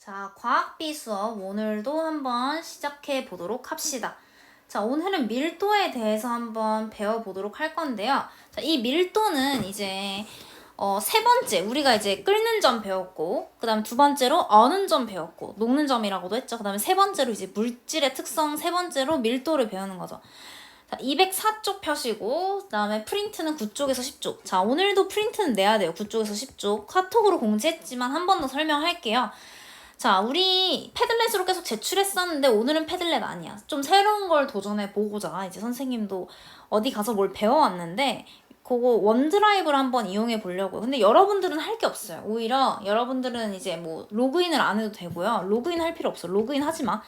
자, 과학비 수업 오늘도 한번 시작해 보도록 합시다. 자, 오늘은 밀도에 대해서 한번 배워보도록 할 건데요. 자, 이 밀도는 이제 세 번째 우리가 이제 끓는 점 배웠고, 그 다음 두 번째로 어는 점 배웠고, 녹는 점이라고도 했죠. 그 다음에 세 번째로 이제 물질의 특성, 세 번째로 밀도를 배우는 거죠. 자, 204쪽 펴시고, 그 다음에 프린트는 9쪽에서 10쪽. 자, 오늘도 프린트는 내야 돼요. 9쪽에서 10쪽. 카톡으로 공지했지만 한 번 더 설명할게요. 자, 우리 패들렛으로 계속 제출했었는데 오늘은 패들렛 아니야. 좀 새로운 걸 도전해보고자 이제 선생님도 어디 가서 뭘 배워왔는데 그거 원드라이브를 한번 이용해 보려고요. 근데 여러분들은 할 게 없어요. 오히려 여러분들은 이제 뭐 로그인을 안 해도 되고요. 로그인 할 필요 없어. 로그인 하지 마.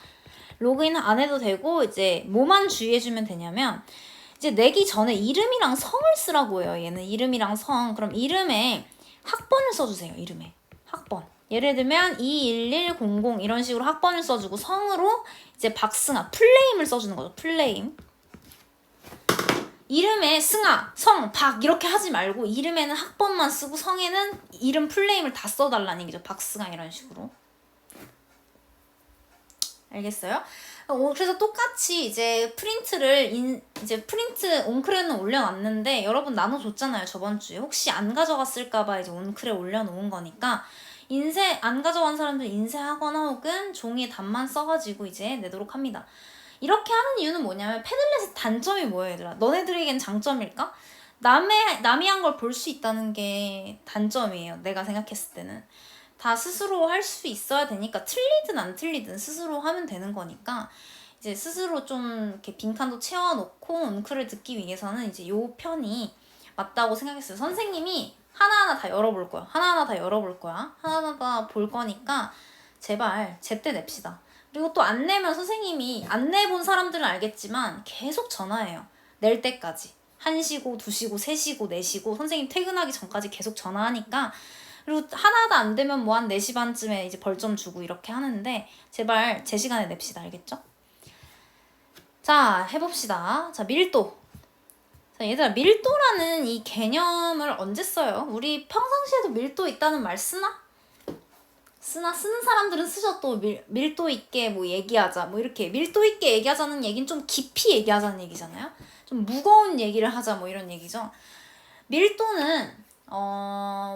로그인 안 해도 되고 이제 뭐만 주의해주면 되냐면 이제 내기 전에 이름이랑 성을 쓰라고 해요. 얘는 이름이랑 성. 그럼 이름에 학번을 써주세요. 이름에 학번. 예를 들면 21100 이런 식으로 학번을 써주고 성으로 이제 박승아, 풀네임을 써주는 거죠. 풀네임. 이름에 승아, 성, 박 이렇게 하지 말고 이름에는 학번만 쓰고 성에는 이름 풀네임을 다 써달라는 얘기죠. 박승아 이런 식으로. 알겠어요? 그래서 똑같이 이제 이제 프린트 온크레는 올려놨는데 여러분 나눠줬잖아요. 저번 주에. 혹시 안 가져갔을까봐 이제 온크레 올려놓은 거니까 안 가져간 사람들 인쇄하거나 혹은 종이에 답만 써가지고 이제 내도록 합니다. 이렇게 하는 이유는 뭐냐면 패들렛의 단점이 뭐예요, 얘들아? 너네들에겐 장점일까? 남이 한 걸 볼 수 있다는 게 단점이에요. 내가 생각했을 때는. 다 스스로 할 수 있어야 되니까 틀리든 안 틀리든 스스로 하면 되는 거니까 이제 스스로 좀 이렇게 빈칸도 채워놓고 온크를 듣기 위해서는 이제 요 편이 맞다고 생각했어요. 선생님이 하나하나 다 열어볼 거야. 하나하나 다 열어볼 거야. 하나하나 다 볼 거니까 제발 제때 냅시다. 그리고 또 안 내면 선생님이 안 내본 사람들은 알겠지만 계속 전화해요. 낼 때까지. 1시고 2시고 3시고 4시고 선생님 퇴근하기 전까지 계속 전화하니까 그리고 하나도 안 되면 뭐 한 4시 반쯤에 이제 벌점 주고 이렇게 하는데 제발 제 시간에 냅시다. 알겠죠? 자, 해봅시다. 자, 밀도. 자, 얘들아, 밀도라는 이 개념을 언제 써요? 우리 평상시에도 밀도 있다는 말 쓰나? 쓰는 사람들은 쓰죠. 또 밀도 있게 뭐 얘기하자. 뭐 이렇게 밀도 있게 얘기하자는 얘기는 좀 깊이 얘기하자는 얘기잖아요. 좀 무거운 얘기를 하자 뭐 이런 얘기죠. 밀도는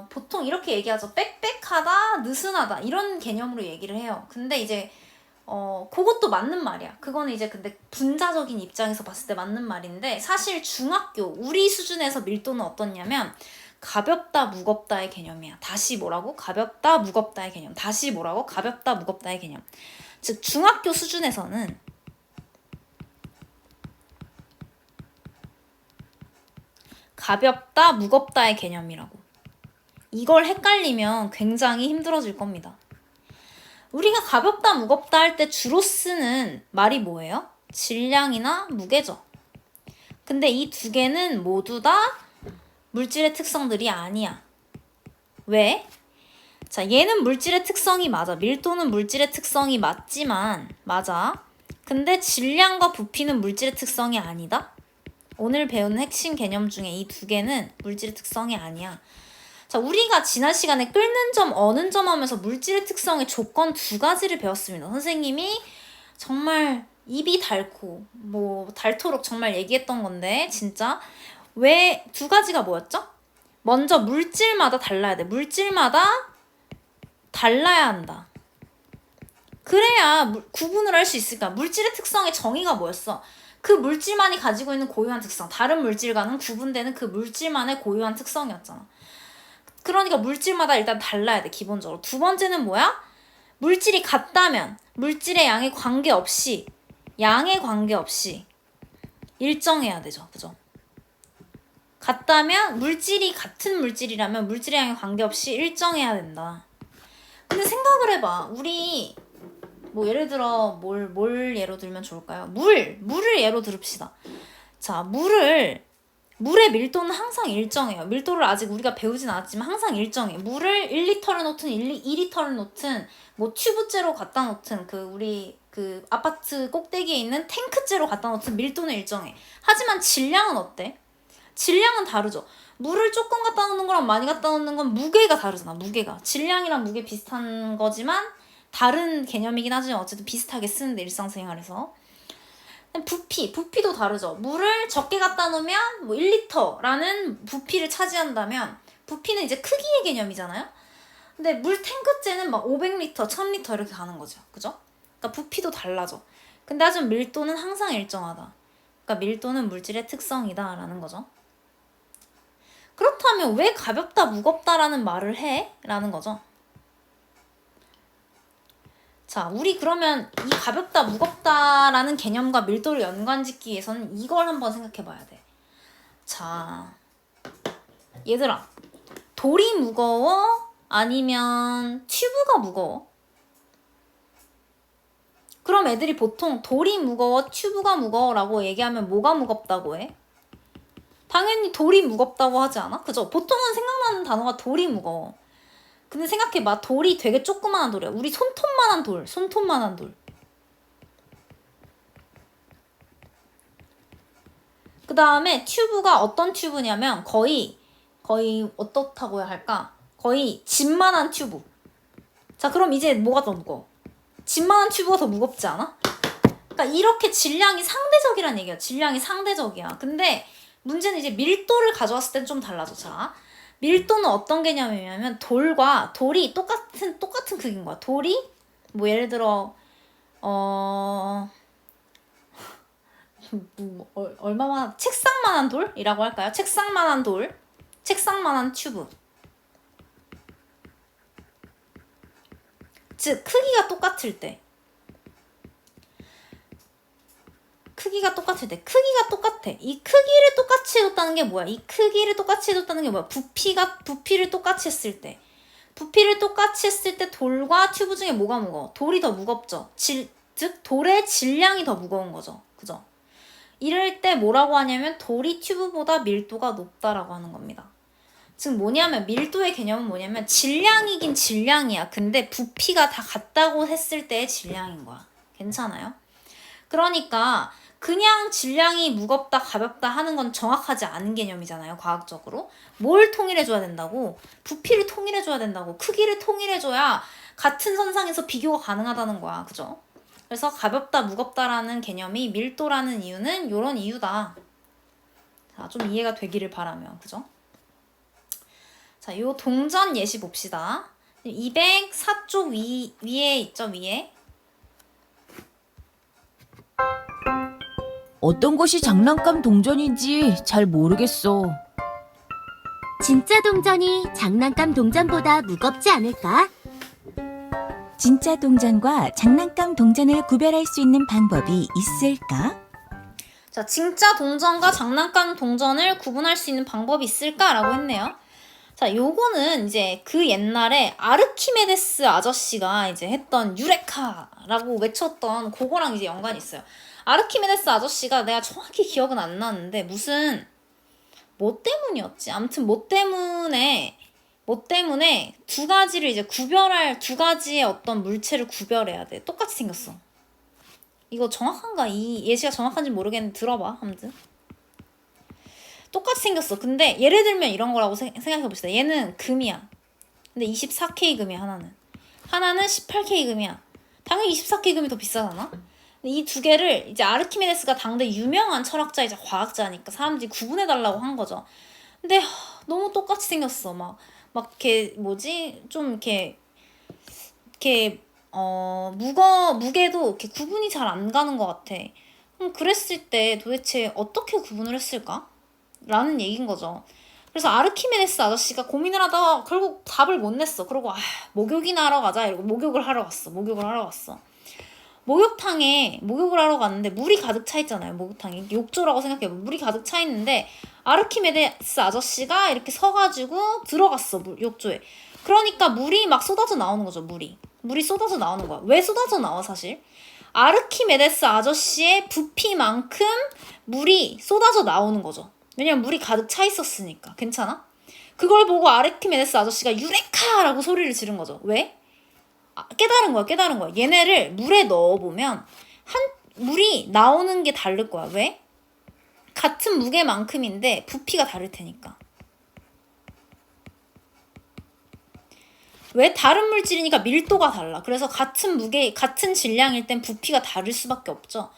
보통 이렇게 얘기하죠. 빽빽하다, 느슨하다 이런 개념으로 얘기를 해요. 근데 이제 그것도 맞는 말이야. 그거는 이제 근데 분자적인 입장에서 봤을 때 맞는 말인데 사실 중학교 우리 수준에서 밀도는 어떻냐면 가볍다 무겁다의 개념이야. 다시 뭐라고? 가볍다 무겁다의 개념. 다시 뭐라고? 가볍다 무겁다의 개념. 즉 중학교 수준에서는 가볍다 무겁다의 개념이라고. 이걸 헷갈리면 굉장히 힘들어질 겁니다. 우리가 가볍다 무겁다 할 때 주로 쓰는 말이 뭐예요? 질량이나 무게죠. 근데 이 두 개는 모두 다 물질의 특성들이 아니야. 왜? 자, 얘는 물질의 특성이 맞아. 밀도는 물질의 특성이 맞지만 맞아. 근데 질량과 부피는 물질의 특성이 아니다. 오늘 배우는 핵심 개념 중에 이 두 개는 물질의 특성이 아니야. 자, 우리가 지난 시간에 끓는 점, 어는 점 하면서 물질의 특성의 조건 2가지를 배웠습니다. 선생님이 정말 입이 닳고 뭐 닳도록 정말 얘기했던 건데 진짜 왜 2가지가 뭐였죠? 먼저 물질마다 달라야 돼. 물질마다 달라야 한다. 그래야 구분을 할 수 있을까? 물질의 특성의 정의가 뭐였어? 그 물질만이 가지고 있는 고유한 특성, 다른 물질과는 구분되는 그 물질만의 고유한 특성이었잖아. 그러니까 물질마다 일단 달라야 돼, 기본적으로. 두 번째는 뭐야? 물질이 같다면 물질의 양에 관계없이 일정해야 되죠. 그죠? 같다면 물질이 같은 물질이라면 물질의 양에 관계없이 일정해야 된다. 근데 생각을 해봐. 우리 뭐 예를 들어 뭘 예로 들면 좋을까요? 물을 예로 들읍시다. 자, 물의 밀도는 항상 일정해요. 밀도를 아직 우리가 배우진 않았지만 항상 일정해. 물을 1리터를 놓든 2리터를 놓든 뭐 튜브째로 갖다 놓든 우리 아파트 꼭대기에 있는 탱크째로 갖다 놓든 밀도는 일정해. 하지만 질량은 어때? 질량은 다르죠. 물을 조금 갖다 놓는 거랑 많이 갖다 놓는 건 무게가 다르잖아. 무게가. 질량이랑 무게 비슷한 거지만 다른 개념이긴 하지만 어쨌든 비슷하게 쓰는데 일상생활에서. 부피도 다르죠. 물을 적게 갖다 놓으면 뭐 1리터라는 부피를 차지한다면 부피는 이제 크기의 개념이잖아요. 근데 물 탱크째는 막 500리터, 1000리터 이렇게 가는 거죠. 그죠? 그러니까 부피도 달라져. 근데 하지만 밀도는 항상 일정하다. 그러니까 밀도는 물질의 특성이다 라는 거죠. 그렇다면 왜 가볍다, 무겁다라는 말을 해? 라는 거죠. 자, 우리 그러면 이 가볍다, 무겁다라는 개념과 밀도를 연관짓기 위해서는 이걸 한번 생각해 봐야 돼. 자, 얘들아, 돌이 무거워? 아니면 튜브가 무거워? 그럼 애들이 보통 돌이 무거워, 튜브가 무거워 라고 얘기하면 뭐가 무겁다고 해? 당연히 돌이 무겁다고 하지 않아? 그죠? 보통은 생각나는 단어가 돌이 무거워. 근데 생각해봐. 돌이 되게 조그마한 돌이야. 우리 손톱만한 돌. 손톱만한 돌. 그 다음에 튜브가 어떤 튜브냐면 거의 어떻다고 해야 할까? 거의 집만한 튜브. 자, 그럼 이제 뭐가 더 무거워? 집만한 튜브가 더 무겁지 않아? 그러니까 이렇게 질량이 상대적이란 얘기야. 질량이 상대적이야. 근데 문제는 이제 밀도를 가져왔을 땐 좀 달라져. 자, 밀도는 어떤 개념이냐면 돌이 똑같은 크기인 거야. 돌이 뭐 예를 들어 얼마만 책상만한 돌이라고 할까요? 책상만한 돌, 책상만한 튜브. 즉 크기가 똑같을 때. 크기가 똑같아. 이 크기를 똑같이 해줬다는 게 뭐야? 부피를 똑같이 했을 때. 부피를 똑같이 했을 때 돌과 튜브 중에 뭐가 무거워? 돌이 더 무겁죠. 즉 돌의 질량이 더 무거운 거죠. 그죠? 이럴 때 뭐라고 하냐면 돌이 튜브보다 밀도가 높다라고 하는 겁니다. 즉 뭐냐면 밀도의 개념은 뭐냐면 질량이긴 질량이야. 근데 부피가 다 같다고 했을 때의 질량인 거야. 괜찮아요? 그러니까 그냥 질량이 무겁다 가볍다 하는 건 정확하지 않은 개념이잖아요. 과학적으로. 뭘 통일해줘야 된다고? 부피를 통일해줘야 된다고. 크기를 통일해줘야 같은 선상에서 비교가 가능하다는 거야. 그죠? 그래서 가볍다 무겁다라는 개념이 밀도라는 이유는 이런 이유다. 자, 좀 이해가 되기를 바라며. 그죠? 자, 요 동전 예시 봅시다. 204쪽 위에 있죠, 위에. 어떤 것이 장난감 동전인지 잘 모르겠어. 진짜 동전이 장난감 동전보다 무겁지 않을까? 진짜 동전과 장난감 동전을 구별할 수 있는 방법이 있을까? 자, 진짜 동전과 장난감 동전을 구분할 수 있는 방법이 있을까라고 했네요. 자, 요거는 이제 그 옛날에 아르키메데스 아저씨가 이제 했던 유레카라고 외쳤던 그거랑 이제 연관이 있어요. 아르키메데스 아저씨가 내가 정확히 기억은 안 나는데 무슨 뭐 때문이었지? 아무튼 뭐 때문에 두 가지를 이제 구별할 두 가지의 어떤 물체를 구별해야 돼. 똑같이 생겼어. 이거 정확한가? 이 예시가 정확한지 모르겠는데 들어봐. 아무튼 똑같이 생겼어. 근데 예를 들면 이런 거라고 생각해 봅시다. 얘는 금이야. 근데 24K 금이야. 하나는 18K 금이야. 당연히 24K 금이 더 비싸잖아. 이 두 개를 이제 아르키메데스가 당대 유명한 철학자이자 과학자니까 사람들이 구분해달라고 한 거죠. 근데 너무 똑같이 생겼어. 막 이렇게 좀 이렇게 무게도 이렇게 구분이 잘 안 가는 것 같아. 그럼 그랬을 때 도대체 어떻게 구분을 했을까? 라는 얘기인 거죠. 그래서 아르키메데스 아저씨가 고민을 하다가 결국 답을 못 냈어. 그러고 목욕이나 하러 가자 이러고 목욕을 하러 갔어. 목욕을 하러 갔는데 물이 가득 차 있잖아요. 목욕탕이 욕조라고 생각해요. 물이 가득 차 있는데 아르키메데스 아저씨가 이렇게 서가지고 들어갔어. 욕조에. 그러니까 물이 막 쏟아져 나오는 거죠. 물이 쏟아져 나오는 거야. 왜 쏟아져 나와 사실? 아르키메데스 아저씨의 부피만큼 물이 쏟아져 나오는 거죠. 왜냐면 물이 가득 차 있었으니까. 괜찮아? 그걸 보고 아르키메데스 아저씨가 유레카라고 소리를 지른 거죠. 왜? 깨달은 거야. 얘네를 물에 넣어보면 물이 나오는 게 다를 거야. 왜? 같은 무게만큼인데 부피가 다를 테니까. 왜? 다른 물질이니까 밀도가 달라. 그래서 같은 무게, 같은 질량일 땐 부피가 다를 수밖에 없죠.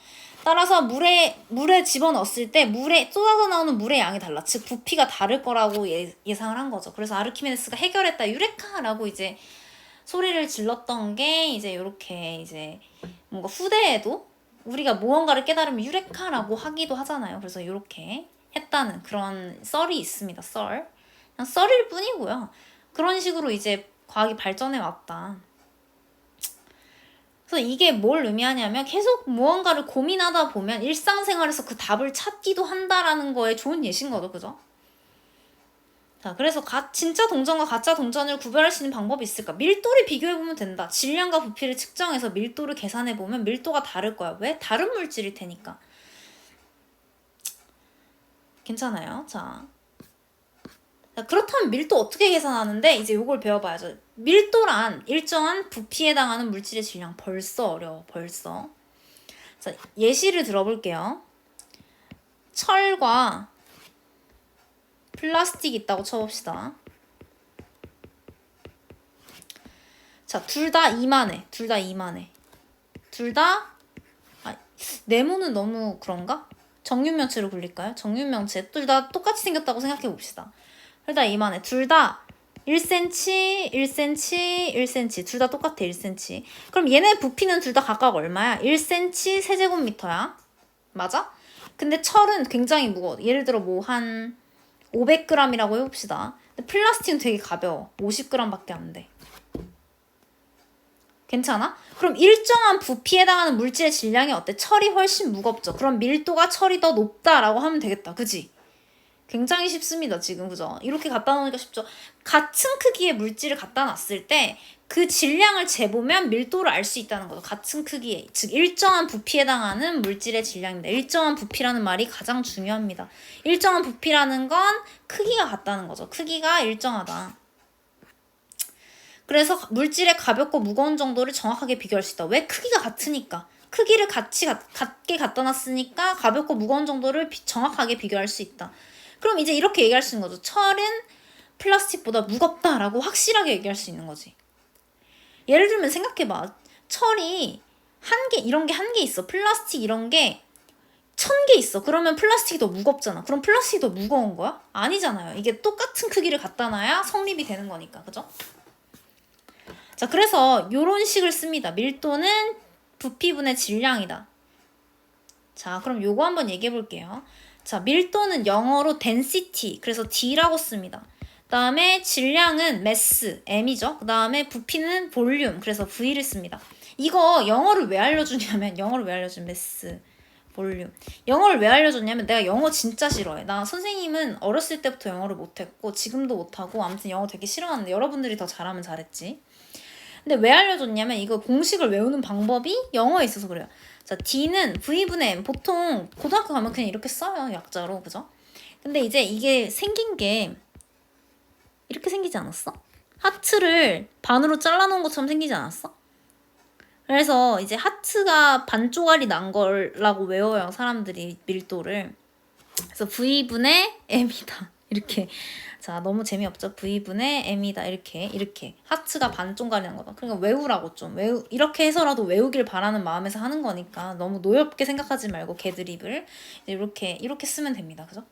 따라서 물에 집어넣었을 때 물에 쏟아져 나오는 물의 양이 달라. 즉 부피가 다를 거라고 예상을 한 거죠. 그래서 아르키메데스가 해결했다. 유레카라고 이제 소리를 질렀던 게 이제 요렇게 이제 뭔가 후대에도 우리가 무언가를 깨달으면 유레카라고 하기도 하잖아요. 그래서 요렇게 했다는 그런 썰이 있습니다. 썰. 그냥 썰일 뿐이고요. 그런 식으로 이제 과학이 발전해 왔다. 그래서 이게 뭘 의미하냐면 계속 무언가를 고민하다 보면 일상생활에서 그 답을 찾기도 한다라는 거에 좋은 예시인 거죠. 그죠? 자, 그래서 진짜 동전과 가짜 동전을 구별할 수 있는 방법이 있을까? 밀도를 비교해보면 된다. 질량과 부피를 측정해서 밀도를 계산해보면 밀도가 다를 거야. 왜? 다른 물질일 테니까. 괜찮아요? 자, 그렇다면 밀도 어떻게 계산하는데? 이제 요걸 배워봐야죠. 밀도란 일정한 부피에 해당하는 물질의 질량. 벌써 어려워. 벌써. 자, 예시를 들어볼게요. 철과 플라스틱 있다고 쳐봅시다. 자, 둘 다 이만해. 둘 다 이만해. 둘 다, 네모는 너무 그런가? 정육면체로 굴릴까요? 정육면체. 둘 다 똑같이 생겼다고 생각해 봅시다. 둘 다 이만해. 둘 다 1cm, 1cm, 1cm. 둘 다 똑같아, 1cm. 그럼 얘네 부피는 둘 다 각각 얼마야? 1cm 세제곱미터야. 맞아? 근데 철은 굉장히 무거워. 예를 들어 뭐 한 500g이라고 해봅시다. 근데 플라스틱은 되게 가벼워. 50g밖에 안 돼. 괜찮아? 그럼 일정한 부피에 해당하는 물질의 질량이 어때? 철이 훨씬 무겁죠. 그럼 밀도가 철이 더 높다라고 하면 되겠다. 그지? 굉장히 쉽습니다. 지금 그죠? 이렇게 갖다 놓으니까 쉽죠. 같은 크기의 물질을 갖다 놨을 때 그 질량을 재보면 밀도를 알 수 있다는 거죠. 같은 크기의, 즉 일정한 부피에 해당하는 물질의 질량입니다. 일정한 부피라는 말이 가장 중요합니다. 일정한 부피라는 건 크기가 같다는 거죠. 크기가 일정하다. 그래서 물질의 가볍고 무거운 정도를 정확하게 비교할 수 있다. 왜? 크기가 같으니까. 크기를 같게 갖다 놨으니까 가볍고 무거운 정도를 정확하게 비교할 수 있다. 그럼 이제 이렇게 얘기할 수 있는 거죠. 철은 플라스틱보다 무겁다라고 확실하게 얘기할 수 있는 거지. 예를 들면 생각해봐. 철이 이런 게 한 개 있어. 플라스틱 이런 게 1000개 있어. 그러면 플라스틱이 더 무겁잖아. 그럼 플라스틱이 더 무거운 거야? 아니잖아요. 이게 똑같은 크기를 갖다 놔야 성립이 되는 거니까. 그죠? 자, 그래서 요런 식을 씁니다. 밀도는 부피분의 질량이다. 자, 그럼 요거 한번 얘기해 볼게요. 자, 밀도는 영어로 density, 그래서 D라고 씁니다. 그 다음에 질량은 mass, M이죠. 그 다음에 부피는 volume, 그래서 V를 씁니다. 이거 영어를 왜 알려주냐면, mass, volume. 영어를 왜 알려줬냐면 내가 영어 진짜 싫어해. 나 선생님은 어렸을 때부터 영어를 못했고 지금도 못하고 아무튼 영어 되게 싫어하는데 여러분들이 더 잘하면 잘했지. 근데 왜 알려줬냐면 이거 공식을 외우는 방법이 영어에 있어서 그래요. 자, D는 V분의 M. 보통 고등학교 가면 그냥 이렇게 써요. 약자로. 그죠? 근데 이제 이게 생긴 게 이렇게 생기지 않았어? 하트를 반으로 잘라놓은 것처럼 생기지 않았어? 그래서 이제 하트가 반 쪼가리 난 거라고 외워요. 사람들이 밀도를. 그래서 V분의 M이다. 이렇게. 자, 너무 재미없죠? V분의 M이다. 이렇게. 하트가 반 쪼가리 난 거다. 그러니까 외우라고 좀. 이렇게 해서라도 외우길 바라는 마음에서 하는 거니까 너무 노엽게 생각하지 말고 개드립을 이렇게 쓰면 됩니다. 그죠?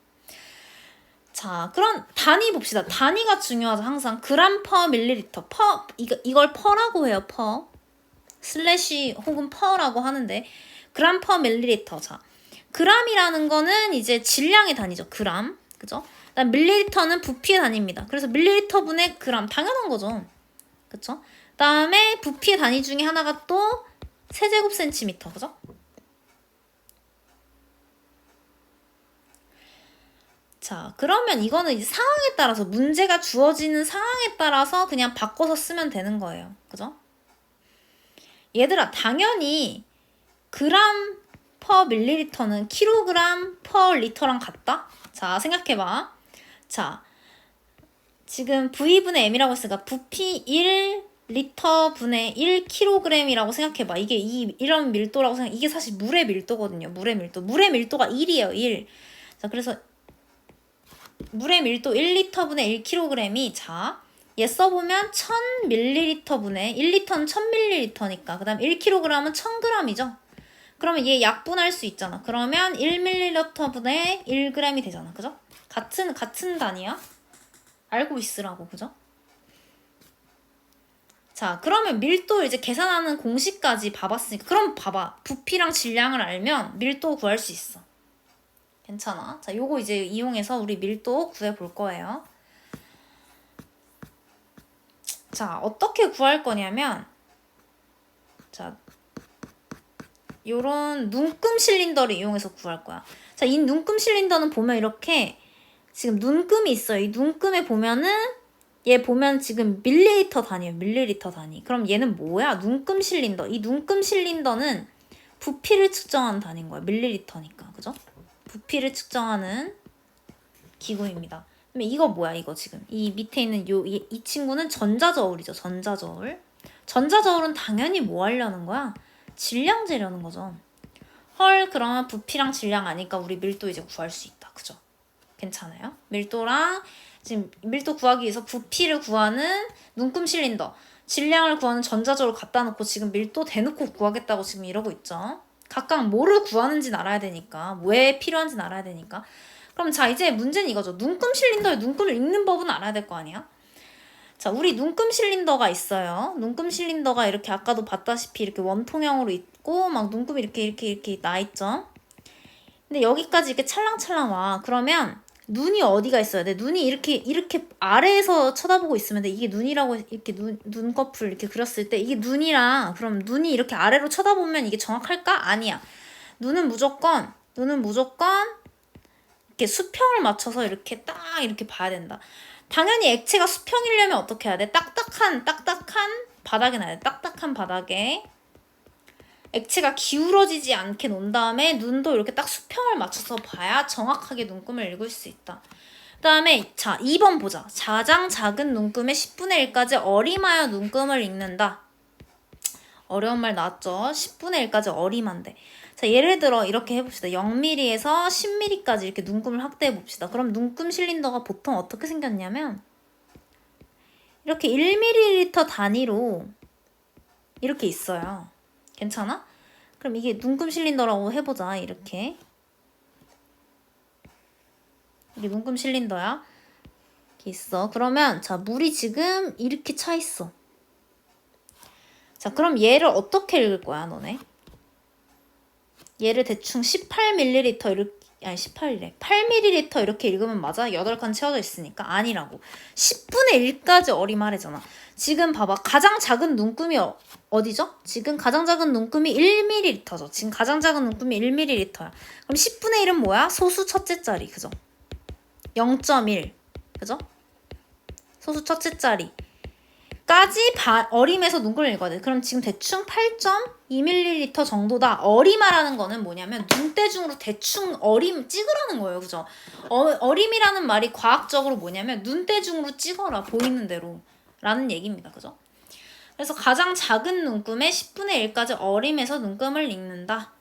자, 그럼 단위 봅시다. 단위가 중요하죠. 항상 그램 퍼 밀리리터. 이걸 퍼라고 해요. 퍼. 슬래시 혹은 퍼라고 하는데 그램 퍼 밀리리터. 자, 그램이라는 거는 이제 질량의 단위죠. 그램. 그죠? 그다음 밀리리터는 부피의 단위입니다. 그래서 밀리리터 분의 그램. 당연한 거죠. 그쵸? 그다음에 부피의 단위 중에 하나가 또 세제곱 센티미터. 그죠? 자, 그러면 이거는 이제 상황에 따라서 문제가 주어지는 상황에 따라서 그냥 바꿔서 쓰면 되는 거예요. 그죠? 얘들아, 당연히 그램 퍼 밀리리터는 킬로그램 퍼 리터랑 같다? 자, 생각해봐. 자, 지금 V분의 M이라고 했으니까 부피 1리터 분의 1kg이라고 생각해봐. 이게 이런 밀도라고 이게 사실 물의 밀도거든요. 물의 밀도가 1이에요. 1. 자, 그래서 물의 밀도 1리터 분의 1kg이 자, 얘 써보면 1000ml 분의 1리터는 1000ml니까 그 다음 1kg은 1000g이죠. 그러면 얘 약분할 수 있잖아. 그러면 1ml 분의 1g이 되잖아. 그죠? 같은 단위야. 알고 있으라고. 그죠? 자, 그러면 밀도 이제 계산하는 공식까지 봐봤으니까 그럼 봐봐. 부피랑 질량을 알면 밀도 구할 수 있어. 괜찮아. 자, 요거 이제 이용해서 우리 밀도 구해볼 거예요. 자, 어떻게 구할 거냐면 자, 요런 눈금 실린더를 이용해서 구할 거야. 자, 이 눈금 실린더는 보면 이렇게 지금 눈금이 있어요. 이 눈금에 보면은 얘 보면 지금 밀리리터 단위예요. 밀리리터 단위. 그럼 얘는 뭐야? 눈금 실린더. 이 눈금 실린더는 부피를 측정하는 단위인 거야. 밀리리터니까. 그죠? 부피를 측정하는 기구입니다. 그러면 이거 뭐야? 이거 지금. 이 밑에 있는 이 친구는 전자저울이죠. 전자저울. 전자저울은 당연히 뭐 하려는 거야? 질량 재려는 거죠. 헐, 그러면 부피랑 질량 아니까 우리 밀도 이제 구할 수 있다. 그죠? 괜찮아요? 밀도랑 지금 밀도 구하기 위해서 부피를 구하는 눈금 실린더, 질량을 구하는 전자저울 갖다 놓고 지금 밀도 대놓고 구하겠다고 지금 이러고 있죠. 각각 뭐를 구하는지는 알아야 되니까, 왜 필요한지는 알아야 되니까. 그럼 자, 이제 문제는 이거죠. 눈금 실린더의 눈금을 읽는 법은 알아야 될 거 아니야? 자, 우리 눈금 실린더가 있어요. 눈금 실린더가 이렇게 아까도 봤다시피 이렇게 원통형으로 있고 막 눈금이 이렇게 나 있죠. 근데 여기까지 이렇게 찰랑찰랑 와. 그러면 눈이 어디가 있어야 돼? 눈이 이렇게 아래에서 쳐다보고 있으면 돼. 이게 눈이라고 이렇게 눈꺼풀 이렇게 그렸을 때 이게 눈이랑 그럼 눈이 이렇게 아래로 쳐다보면 이게 정확할까? 아니야. 눈은 무조건 이렇게 수평을 맞춰서 이렇게 딱 이렇게 봐야 된다. 당연히 액체가 수평이려면 어떻게 해야 돼? 딱딱한 바닥에 놔야 돼. 딱딱한 바닥에 액체가 기울어지지 않게 놓은 다음에 눈도 이렇게 딱 수평을 맞춰서 봐야 정확하게 눈금을 읽을 수 있다. 그 다음에 자 2번 보자. 가장 작은 눈금의 10분의 1까지 어림하여 눈금을 읽는다. 어려운 말 나왔죠? 10분의 1까지 어림한데. 자, 예를 들어 이렇게 해봅시다. 0mm에서 10mm까지 이렇게 눈금을 확대해 봅시다. 그럼 눈금 실린더가 보통 어떻게 생겼냐면 이렇게 1ml 단위로 이렇게 있어요. 괜찮아? 그럼 이게 눈금 실린더라고 해보자. 이렇게 이게 눈금 실린더야. 이렇게 있어. 그러면 자, 물이 지금 이렇게 차 있어. 자, 그럼 얘를 어떻게 읽을 거야, 너네? 얘를 대충 18ml 이렇게, 아니 18이래. 8ml 이렇게 읽으면 맞아? 8칸 채워져 있으니까. 아니라고. 10분의 1까지 어림하래잖아. 지금 봐봐. 가장 작은 눈금이 어디죠? 지금 가장 작은 눈금이 1ml죠. 지금 가장 작은 눈금이 1ml야. 그럼 10분의 1은 뭐야? 소수 첫째 자리. 그죠? 0.1. 그죠? 소수 첫째 자리. 까지 어림에서 눈금을 읽어야 돼. 그럼 지금 대충 8.2ml 정도다. 어림하라는 거는 뭐냐면 눈대중으로 대충 어림 찍으라는 거예요. 그죠? 어림이라는 말이 과학적으로 뭐냐면 눈대중으로 찍어라. 보이는 대로. 라는 얘기입니다. 그죠? 그래서 가장 작은 눈금의 10분의 1까지 어림에서 눈금을 읽는다.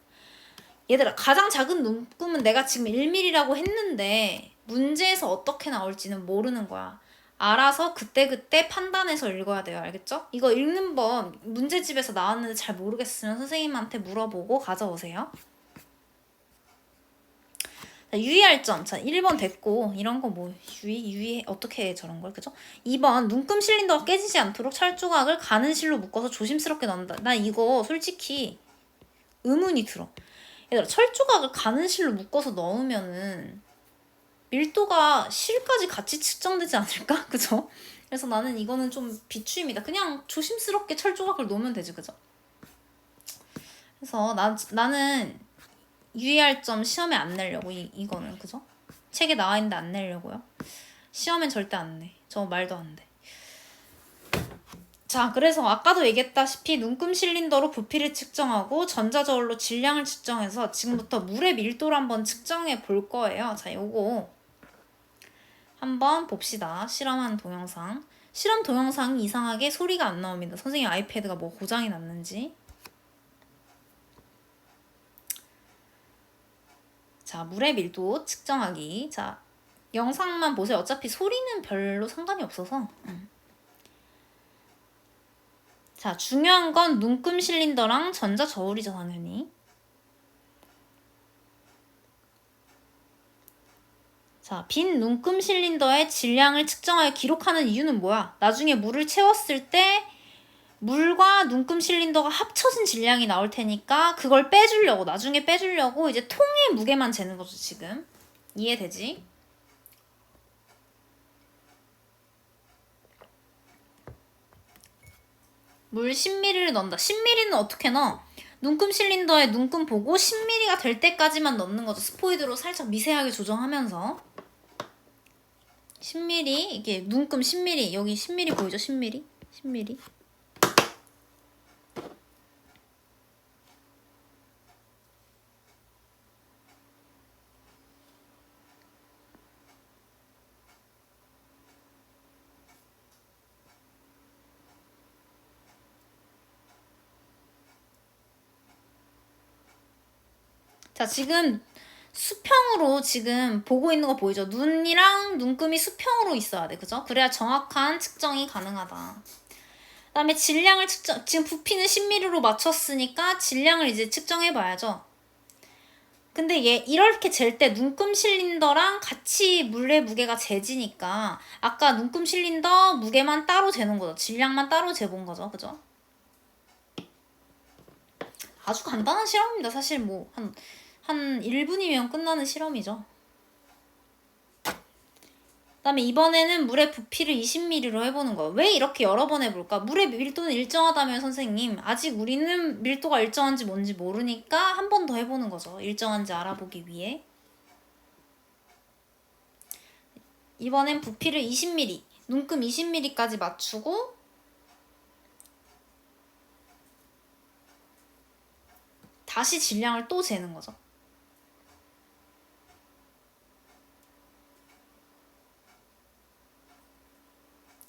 얘들아, 가장 작은 눈금은 내가 지금 1mm라고 했는데 문제에서 어떻게 나올지는 모르는 거야. 알아서 그때그때 판단해서 읽어야 돼요. 알겠죠? 이거 읽는 법 문제집에서 나왔는데 잘 모르겠으면 선생님한테 물어보고 가져오세요. 자, 유의할 점. 자, 1번 됐고 이런 거 뭐 유의 어떻게 해 저런 걸. 그죠? 2번 눈금 실린더가 깨지지 않도록 철조각을 가는 실로 묶어서 조심스럽게 넣는다. 나 이거 솔직히 의문이 들어. 얘들아, 철조각을 가는 실로 묶어서 넣으면은 밀도가 실까지 같이 측정되지 않을까? 그죠? 그래서 나는 이거는 좀 비추입니다. 그냥 조심스럽게 철조각을 놓으면 되지. 그죠? 그래서 나는 유의할 점 시험에 안 내려고 이거는. 그죠? 책에 나와 있는데 안 내려고요. 시험엔 절대 안 내. 저 말도 안 돼. 자, 그래서 아까도 얘기했다시피 눈금 실린더로 부피를 측정하고 전자저울로 질량을 측정해서 지금부터 물의 밀도를 한번 측정해 볼 거예요. 자, 요거 한번 봅시다. 실험한 동영상. 실험 동영상이 이상하게 소리가 안 나옵니다. 선생님 아이패드가 뭐 고장이 났는지. 자, 물의 밀도 측정하기. 자, 영상만 보세요. 어차피 소리는 별로 상관이 없어서. 자, 중요한 건 눈금 실린더랑 전자 저울이죠, 당연히. 자, 빈 눈금 실린더의 질량을 측정하여 기록하는 이유는 뭐야? 나중에 물을 채웠을 때 물과 눈금 실린더가 합쳐진 질량이 나올 테니까 그걸 빼주려고, 나중에 빼주려고 이제 통의 무게만 재는 거죠, 지금. 이해되지? 물 10ml를 넣는다. 10ml는 어떻게 넣어? 눈금 실린더에 눈금 보고 10ml가 될 때까지만 넣는 거죠. 스포이드로 살짝 미세하게 조정하면서. 10ml, 이게 눈금 10ml, 여기 10ml 보이죠? 10ml? 10ml. 자, 지금 수평으로 지금 보고 있는 거 보이죠? 눈이랑 눈금이 수평으로 있어야 돼. 그죠? 그래야 정확한 측정이 가능하다. 그 다음에 질량을 측정, 지금 부피는 10ml로 맞췄으니까 질량을 이제 측정해 봐야죠. 근데 얘 이렇게 잴 때 눈금 실린더랑 같이 물의 무게가 재지니까 아까 눈금 실린더 무게만 따로 재는 거죠. 질량만 따로 재본 거죠. 그죠? 아주 간단한 실험입니다. 사실 뭐 한 1분이면 끝나는 실험이죠. 그 다음에 이번에는 물의 부피를 20ml로 해보는 거예요. 왜 이렇게 여러 번 해볼까? 물의 밀도는 일정하다면 선생님, 아직 우리는 밀도가 일정한지 뭔지 모르니까 한 번 더 해보는 거죠. 일정한지 알아보기 위해. 이번엔 부피를 20ml, 눈금 20ml까지 맞추고 다시 질량을 또 재는 거죠.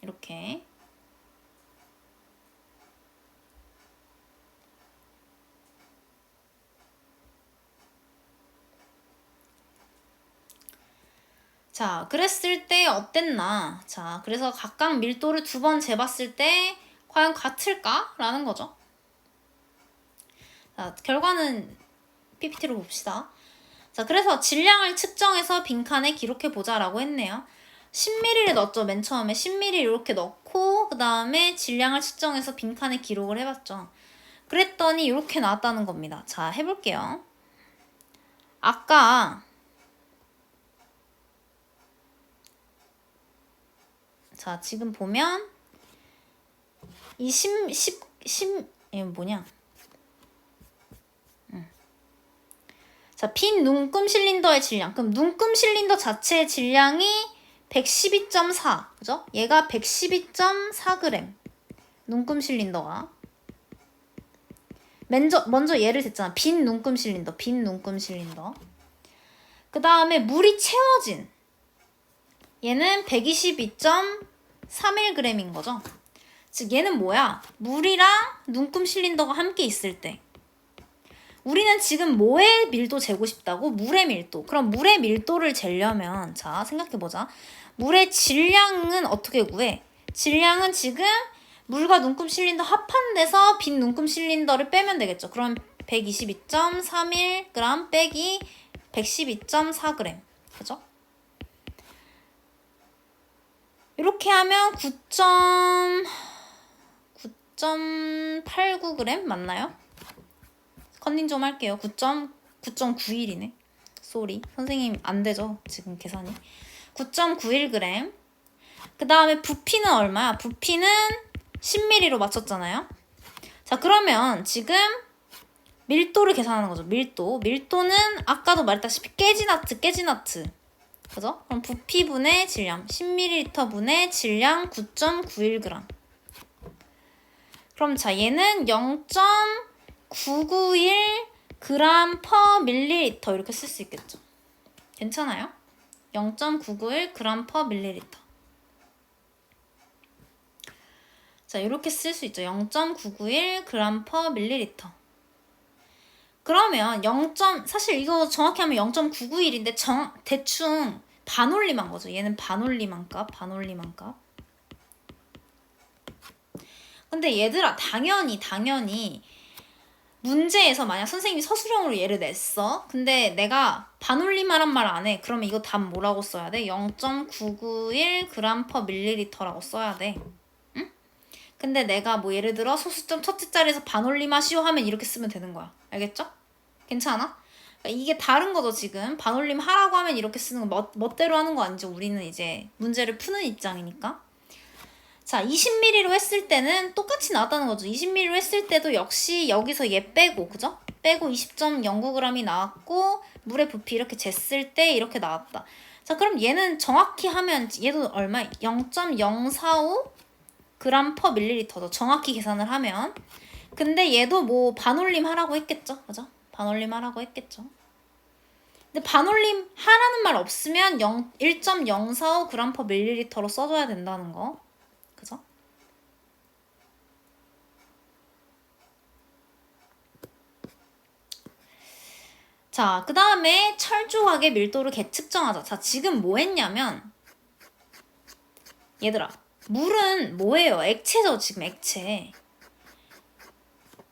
이렇게. 자, 그랬을 때 어땠나? 자, 그래서 각각 밀도를 2번 재봤을 때 과연 같을까? 라는 거죠. 자, 결과는 PPT로 봅시다. 자, 그래서 질량을 측정해서 빈칸에 기록해보자 라고 했네요. 10ml를 넣었죠. 맨 처음에 10ml 이렇게 넣고 그 다음에 질량을 측정해서 빈칸에 기록을 해봤죠. 그랬더니 이렇게 나왔다는 겁니다. 자, 해볼게요. 아까 자, 지금 보면 이 이게 뭐냐? 자, 빈 눈금 실린더의 질량. 그럼 눈금 실린더 자체의 질량이 112.4. 그죠? 얘가 112.4g. 눈금 실린더가. 먼저 얘를 댔잖아. 빈 눈금 실린더. 빈 눈금 실린더. 그 다음에 물이 채워진. 얘는 122.31g인 거죠. 즉 얘는 뭐야? 물이랑 눈금 실린더가 함께 있을 때. 우리는 지금 뭐의 밀도 재고 싶다고? 물의 밀도. 그럼 물의 밀도를 재려면 자, 생각해보자. 물의 질량은 어떻게 구해? 질량은 지금 물과 눈금 실린더 합한 데서 빈 눈금 실린더를 빼면 되겠죠. 그럼 122.31g 빼기 112.4g. 그죠? 이렇게 하면 9.89g 맞나요? 컨닝 좀 할게요. 9.91이네. 쏘리. 선생님 안 되죠? 지금 계산이. 9.91g. 그 다음에 부피는 얼마야? 부피는 10ml로 맞췄잖아요. 자, 그러면 지금 밀도를 계산하는 거죠. 밀도는 아까도 말했다시피 깨지나트. 그죠? 그럼 부피분의 질량 10ml 분의 질량 9.91g. 그럼 자, 얘는 0.991g/ml 이렇게 쓸 수 있겠죠. 괜찮아요? 0.991g/ml. 자, 이렇게 쓸 수 있죠. 0.991g/ml. 그러면 사실 이거 정확히 하면 0.991인데 대충 반올림한 거죠. 얘는 반올림한 값. 근데 얘들아, 당연히 문제에서 만약 선생님이 서술형으로 얘를 냈어. 근데 내가 반올림하란 말 안 해. 그러면 이거 답 뭐라고 써야 돼? 0.991g/ml라고 써야 돼. 응? 근데 내가 뭐 예를 들어 소수점 첫째 자리에서 반올림하시오 하면 이렇게 쓰면 되는 거야. 알겠죠? 괜찮아? 그러니까 이게 다른 거죠, 지금. 반올림 하라고 하면 이렇게 쓰는 거 멋대로 하는 거 아니죠. 우리는 이제 문제를 푸는 입장이니까. 자, 20ml로 했을 때는 똑같이 나왔다는 거죠. 20ml로 했을 때도 역시 여기서 얘 빼고, 그죠? 빼고 20.09g이 나왔고, 물의 부피 이렇게 쟀을 때 이렇게 나왔다. 자, 그럼 얘는 정확히 하면 얘도 얼마? 0.045g/ml죠. 정확히 계산을 하면. 근데 얘도 뭐 반올림 하라고 했겠죠? 그죠? 반올림 하라고 했겠죠. 근데 반올림 하라는 말 없으면 1.045g/ml로 써줘야 된다는 거. 그죠? 자, 그 다음에 철조각의 밀도를 측정하자. 자, 지금 뭐 했냐면 얘들아, 물은 뭐예요? 액체죠, 지금 액체.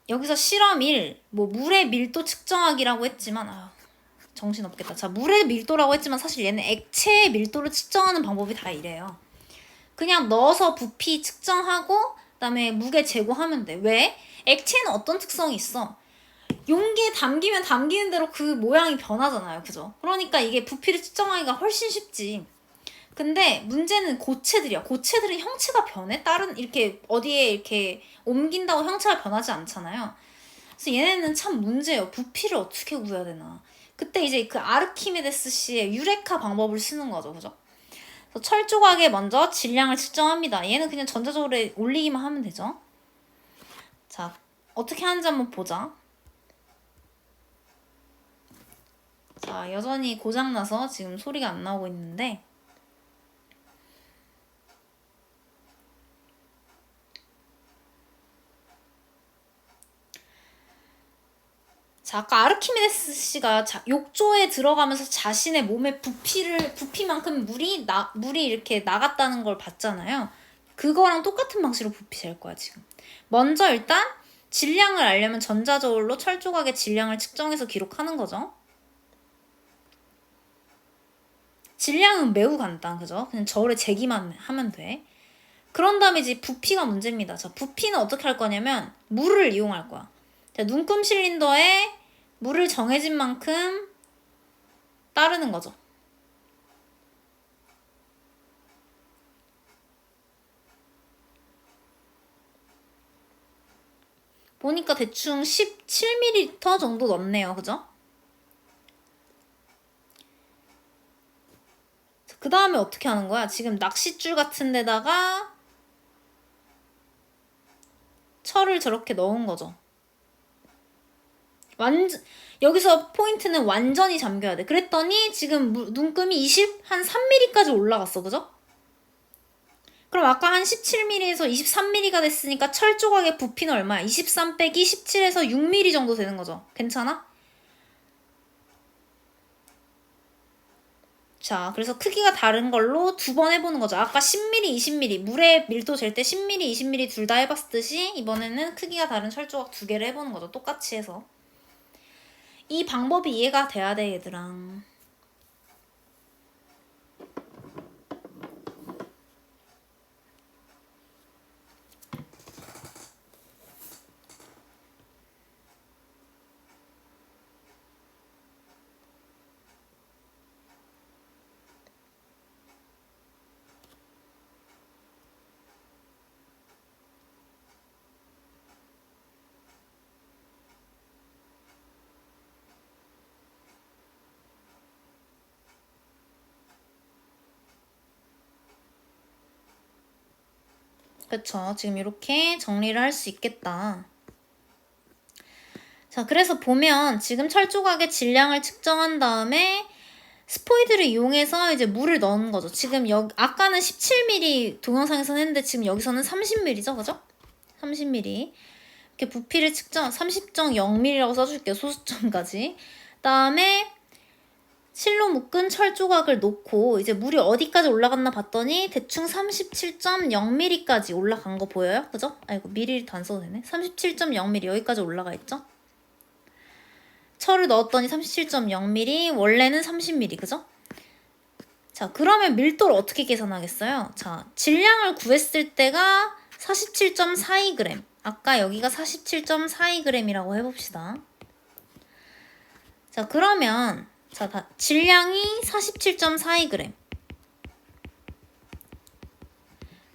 여기서 실험 1, 뭐 물의 밀도 측정하기라고 했지만 정신없겠다. 자, 물의 밀도라고 했지만 사실 얘는 액체의 밀도를 측정하는 방법이 다 이래요. 그냥 넣어서 부피 측정하고 그다음에 무게 재고하면 돼. 왜? 액체는 어떤 특성이 있어? 용기에 담기면 담기는 대로 그 모양이 변하잖아요. 그죠? 그러니까 이게 부피를 측정하기가 훨씬 쉽지. 근데 문제는 고체들이야. 고체들은 형체가 변해? 다른 이렇게 어디에 이렇게 옮긴다고 형체가 변하지 않잖아요. 그래서 얘네는 참 문제예요. 부피를 어떻게 구해야 되나. 그때 이제 그 아르키메데스 씨의 유레카 방법을 쓰는 거죠. 그죠? 그래서 철 조각에 먼저 질량을 측정합니다. 얘는 그냥 전자적으로 올리기만 하면 되죠. 자, 어떻게 하는지 한번 보자. 자, 여전히 고장나서 지금 소리가 안 나오고 있는데 자, 아까 아르키메데스 씨가 욕조에 들어가면서 자신의 몸의 부피만큼 물이 이렇게 나갔다는 걸 봤잖아요. 그거랑 똑같은 방식으로 부피 잴 거야, 지금. 먼저 일단 질량을 알려면 전자저울로 철조각의 질량을 측정해서 기록하는 거죠. 질량은 매우 간단, 그죠? 그냥 저울에 재기만 하면 돼. 그런 다음에 이제 부피가 문제입니다. 자, 부피는 어떻게 할 거냐면 물을 이용할 거야. 자, 눈금 실린더에 물을 정해진 만큼 따르는 거죠. 보니까 대충 17ml 정도 넣네요. 그죠? 그 다음에 어떻게 하는 거야? 지금 낚싯줄 같은 데다가 철을 저렇게 넣은 거죠. 여기서 포인트는 완전히 잠겨야 돼. 그랬더니 지금 눈금이 한 3mm까지 올라갔어. 그죠? 그럼 아까 한 17mm에서 23mm가 됐으니까 철 조각의 부피는 얼마야? 23 빼기 17에서 6mm 정도 되는 거죠. 괜찮아? 자, 그래서 크기가 다른 걸로 두 번 해보는 거죠. 아까 10mm, 20mm, 물의 밀도 잴 때 10mm, 20mm 둘 다 해봤듯이 이번에는 크기가 다른 철 조각 두 개를 해보는 거죠. 똑같이 해서. 이 방법이 이해가 돼야 돼, 얘들아. 그쵸. 지금 이렇게 정리를 할 수 있겠다. 자, 그래서 보면 지금 철조각의 질량을 측정한 다음에 스포이드를 이용해서 이제 물을 넣은 거죠. 지금 아까는 17mm 동영상에서 했는데 지금 여기서는 30mm죠, 그죠? 30mm. 이렇게 부피를 30.0mm라고 써줄게요. 소수점까지. 그다음에 실로 묶은 철 조각을 놓고 이제 물이 어디까지 올라갔나 봤더니 대충 37.0mm까지 올라간 거 보여요? 그죠? 아이고 미리리터 안 써도 되네. 37.0mm 여기까지 올라가 있죠? 철을 넣었더니 37.0mm, 원래는 30mm, 그죠? 자, 그러면 밀도를 어떻게 계산하겠어요? 자, 질량을 구했을 때가 47.42g. 아까 여기가 47.42g이라고 해봅시다. 자, 그러면 자, 질량이 47.42g.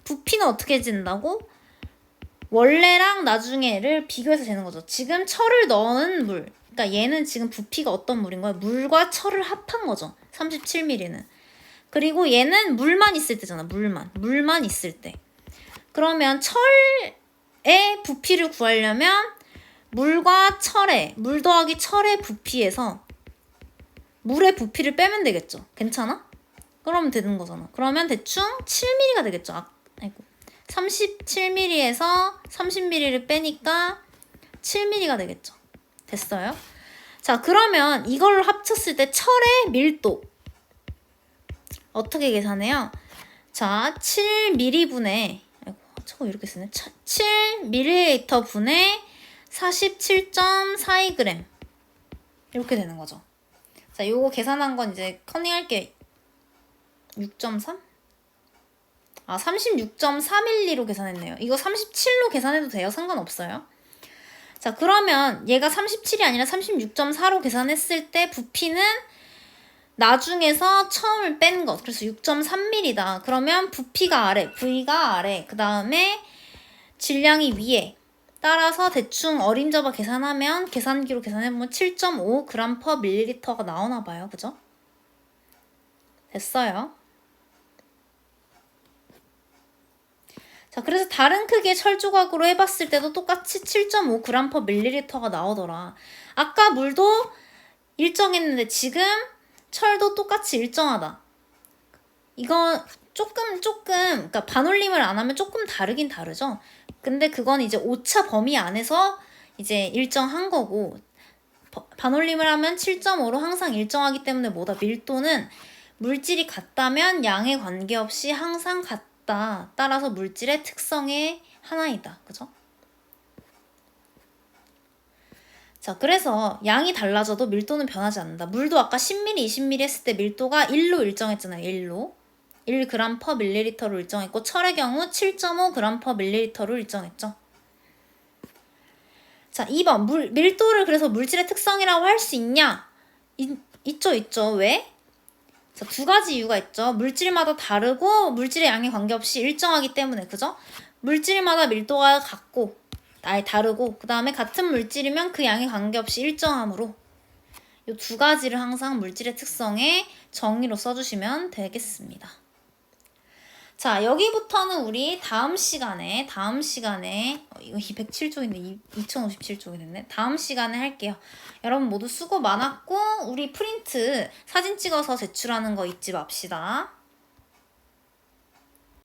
부피는 어떻게 재는다고? 원래랑 나중에를 비교해서 재는 거죠. 지금 철을 넣은 물. 그러니까 얘는 지금 부피가 어떤 물인 거예요? 물과 철을 합한 거죠. 37mm는. 그리고 얘는 물만 있을 때잖아. 물만 있을 때. 그러면 철의 부피를 구하려면 물과 철의, 물 더하기 철의 부피에서 물의 부피를 빼면 되겠죠. 괜찮아? 그러면 되는 거잖아. 그러면 대충 7mm가 되겠죠. 아이고. 37mm에서 30mm를 빼니까 7mm가 되겠죠. 됐어요? 자, 그러면 이걸 합쳤을 때 철의 밀도 어떻게 계산해요? 자, 7mm분의 아이고, 저거 이렇게 쓰네. 7ml 분의 47.42g 이렇게 되는 거죠. 자, 요거 계산한 건 이제 커닝할게. 6.3? 아, 36.4mm로 계산했네요. 이거 37로 계산해도 돼요. 상관없어요. 자, 그러면 얘가 37이 아니라 36.4로 계산했을 때 부피는 나중에서 처음을 뺀 것. 그래서 6.3mm다. 그러면 부피가 아래, V가 아래, 그 다음에 질량이 위에. 따라서 대충 어림잡아 계산하면 계산기로 계산해보면 7.5g/ml가 나오나 봐요. 그죠? 됐어요. 자, 그래서 다른 크기의 철 조각으로 해봤을 때도 똑같이 7.5g/ml가 나오더라. 아까 물도 일정했는데 지금 철도 똑같이 일정하다. 이건 조금 그러니까 반올림을 안 하면 조금 다르긴 다르죠. 근데 그건 이제 오차 범위 안에서 이제 일정한 거고, 반올림을 하면 7.5로 항상 일정하기 때문에 뭐다? 밀도는 물질이 같다면 양에 관계없이 항상 같다. 따라서 물질의 특성의 하나이다. 그죠? 자, 그래서 양이 달라져도 밀도는 변하지 않는다. 물도 아까 10ml, 20ml 했을 때 밀도가 1로 일정했잖아요. 1로. 1g/ml로 일정했고 철의 경우 7.5g/ml로 일정했죠. 자, 2번. 밀도를 그래서 물질의 특성이라고 할 수 있냐? 있죠. 왜? 자, 두 가지 이유가 있죠. 물질마다 다르고 물질의 양에 관계없이 일정하기 때문에. 그죠? 물질마다 밀도가 다르고 그 다음에 같은 물질이면 그 양에 관계없이 일정하므로 이 두 가지를 항상 물질의 특성의 정의로 써주시면 되겠습니다. 자, 여기부터는 우리 다음 시간에 이거 207쪽인데 2057쪽이 됐네. 다음 시간에 할게요. 여러분 모두 수고 많았고 우리 프린트 사진 찍어서 제출하는 거 잊지 맙시다.